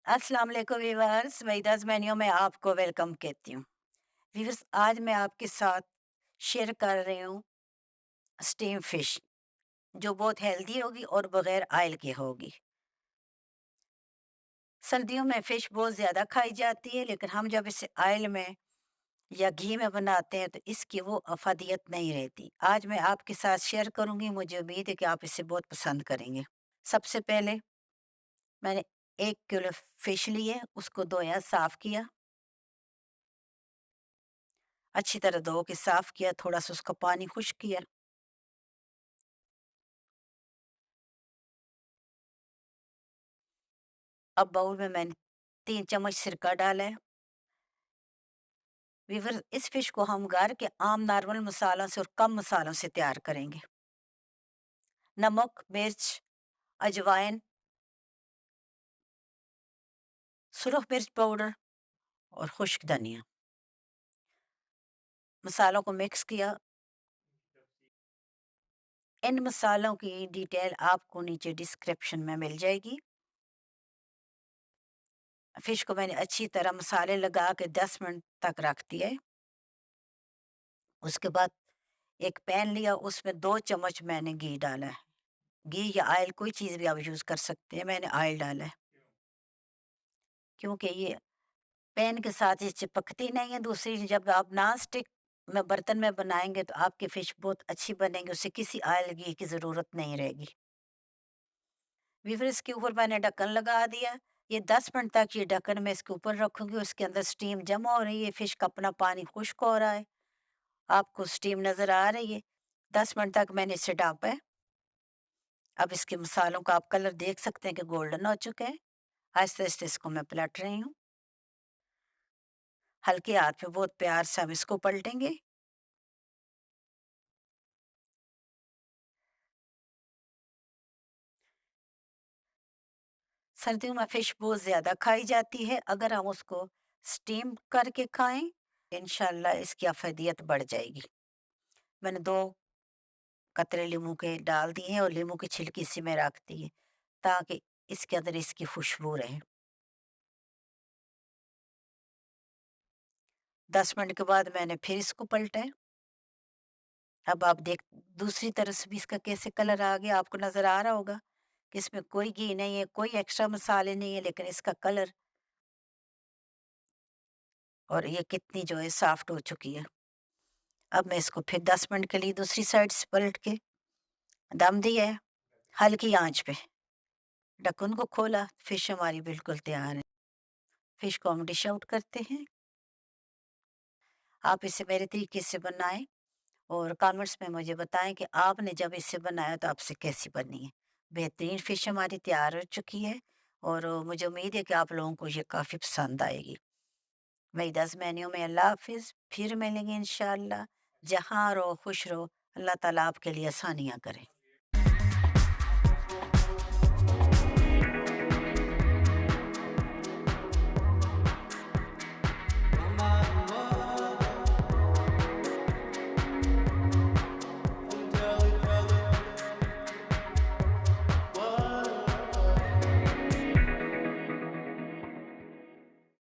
अस्सलाम वालेकुम viewers, वहीदा's menu में आपको वेलकम कहती हूँ। व्यूअर्स, आज मैं आपके साथ शेयर कर रही हूँ स्टीम फिश, जो बहुत हेल्दी होगी और बगैर ऑयल की होगी। सर्दियों में फ़िश बहुत ज़्यादा खाई जाती है, लेकिन हम जब इसे ऑयल में या घी में बनाते हैं तो इसकी वो अफ़ादियत नहीं रहती। आज मैं आपके साथ शेयर करूँगी, मुझे उम्मीद है कि आप इसे बहुत पसंद करेंगे। सबसे पहले मैंने 1 किलो फ़िश ली है, उसको धोया, साफ़ किया, अच्छी तरह धो के साफ़ किया, थोड़ा-सा उसका पानी खुश्क किया। अब बाउल में मैंने 3 चम्मच सिरका डाला है। वीवर इस फिश को हम घर के आम नॉर्मल मसालों से और कम मसालों से तैयार करेंगे। नमक, मिर्च, अजवाइन, सुरख मिर्च पाउडर और खुश्क धनिया। मसालों को मिक्स किया। इन मसालों की डिटेल आपको नीचे डिस्क्रिप्शन में मिल जाएगी। फिश को मैंने अच्छी तरह मसाले लगा के 10 मिनट तक रख दिया है। उसके बाद एक पैन लिया, उसमें 2 चम्मच मैंने घी डाला है। घी या ऑयल कोई चीज़ भी आप यूज़ कर सकते हैं, मैंने ऑयल डाला है। क्योंकि ये पैन के साथ ये चिपकती नहीं है। दूसरी जब आप नॉन स्टिक में बर्तन में बनाएँगे तो आपकी फ़िश बहुत अच्छी बनेगी, उससे किसी ऑयल घी की ज़रूरत नहीं रहेगी। फिर इसके ऊपर मैंने ढक्कन लगा दिया। ये 10 मिनट तक ये ढक्कन मैं इसके ऊपर रखूँगी, उसके अंदर स्टीम जमा हो रही है, फ़िश का अपना पानी खुश्क हो रहा है, आपको स्टीम नज़र आ रही है। 10 मिनट तक मैंने इसे ढाँपा है। अब इसके मसालों का आप कलर देख सकते हैं कि गोल्डन हो चुके हैं। आहिस्ते-आहिस्ते इसको मैं पलट रही हूँ। हल्के हाथ पे बहुत प्यार से हम इसको पलटेंगे। सर्दियों में फिश बहुत ज़्यादा खाई जाती है, अगर हम उसको स्टीम करके खाएँ, इंशाल्लाह इसकी अफ़ादियत बढ़ जाएगी। मैंने 2 कतरे लींबू के डाल दिए हैं और लींबू की छिलकी इसी में रख दी है, ताकि इसके अंदर इसकी खुशबू रहे। 10 मिनट के बाद मैंने फिर इसको पलटा है। अब आप देख दूसरी तरफ से भी इसका कैसे कलर आ गया, आपको नज़र आ रहा होगा कि इसमें कोई घी नहीं है, कोई एक्स्ट्रा मसाले नहीं है, लेकिन इसका कलर और ये कितनी जो है सॉफ्ट हो चुकी है। अब मैं इसको फिर 10 मिनट के लिए दूसरी साइड से पलट के दम दिया है, हल्की आँच पे। ढक्कन को खोला, फिश हमारी बिल्कुल तैयार है। फिश को हम डिश आउट करते हैं। आप इसे मेरे तरीके से बनाएँ और कमेंट्स में मुझे बताएँ कि आपने जब इसे बनाया तो आपसे कैसी बनी है। बेहतरीन फिश हमारी तैयार हो चुकी है और मुझे उम्मीद है कि आप लोगों को ये काफ़ी पसंद आएगी। मेरी मेन्यू में अल्लाह हाफ़िज़, फिर मिलेंगे इंशाअल्लाह। जहाँ रहो खुश रहो, अल्लाह ताला आपके लिए आसानियाँ करे।